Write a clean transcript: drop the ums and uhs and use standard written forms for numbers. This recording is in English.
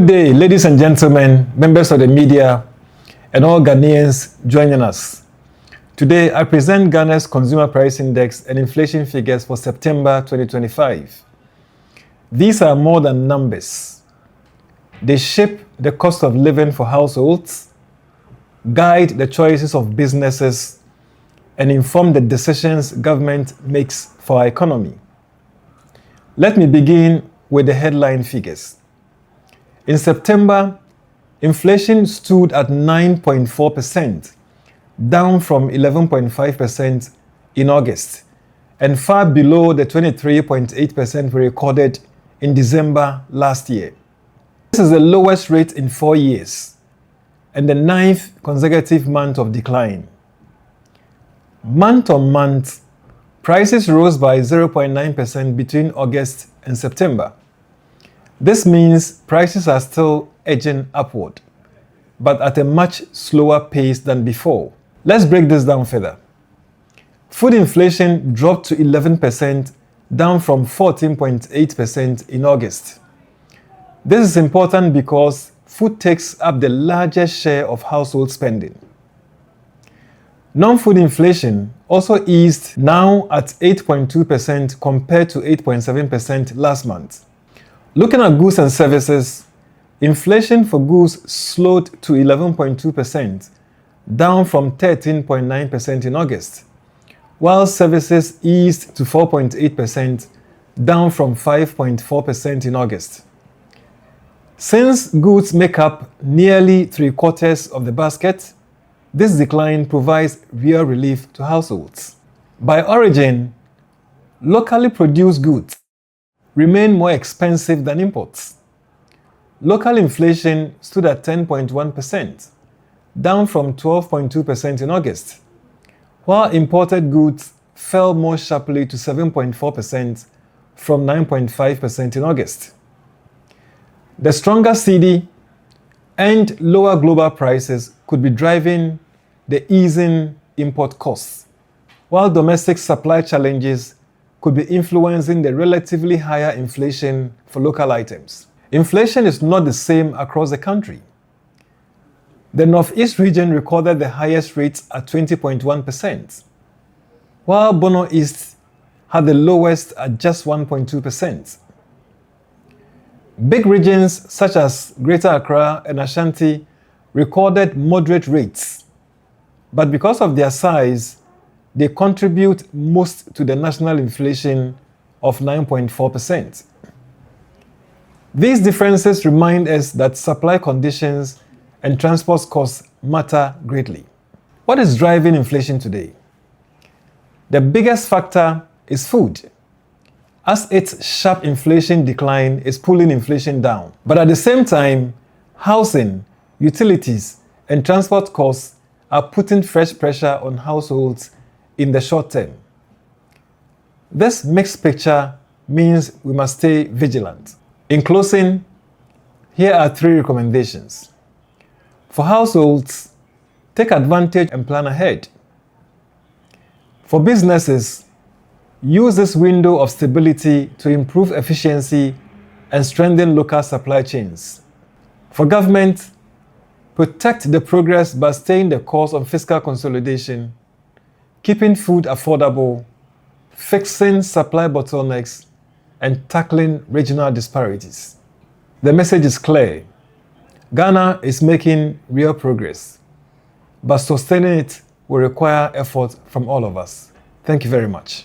Good day, ladies and gentlemen, members of the media, and all Ghanaians joining us. Today, I present Ghana's Consumer Price Index and inflation figures for September 2025. These are more than numbers. They shape the cost of living for households, guide the choices of businesses, and inform the decisions government makes for our economy. Let me begin with the headline figures. In September, inflation stood at 9.4%, down from 11.5% in August, and far below the 23.8% we recorded in December last year. This is the lowest rate in 4 years, and the 9th consecutive month of decline. Month on month, prices rose by 0.9% between August and September. This means prices are still edging upward, but at a much slower pace than before. Let's break this down further. Food inflation dropped to 11%, down from 14.8% in August. This is important because food takes up the largest share of household spending. Non-food inflation also eased, now at 8.2% compared to 8.7% last month. Looking at goods and services, inflation for goods slowed to 11.2%, down from 13.9% in August, while services eased to 4.8%, down from 5.4% in August. Since goods make up nearly 3/4 of the basket, this decline provides real relief to households. By origin, locally produced goods remain more expensive than imports. Local inflation stood at 10.1%, down from 12.2% in August, while imported goods fell more sharply to 7.4% from 9.5% in August. The stronger cedi and lower global prices could be driving the easing import costs, while domestic supply challenges could be influencing the relatively higher inflation for local items. Inflation is not the same across the country. The Northeast region recorded the highest rates at 20.1%, while Bono East had the lowest at just 1.2%. Big regions such as Greater Accra and Ashanti recorded moderate rates, but because of their size, they contribute most to the national inflation of 9.4%. These differences remind us that supply conditions and transport costs matter greatly. What is driving inflation today? The biggest factor is food, as its sharp inflation decline is pulling inflation down. But at the same time, housing, utilities, and transport costs are putting fresh pressure on households in the short term. This mixed picture means we must stay vigilant. In closing, here are 3 recommendations. For households, take advantage and plan ahead. For businesses, use this window of stability to improve efficiency and strengthen local supply chains. For government, protect the progress by staying the course on fiscal consolidation, keeping food affordable, fixing supply bottlenecks, and tackling regional disparities. The message is clear. Ghana is making real progress, but sustaining it will require effort from all of us. Thank you very much.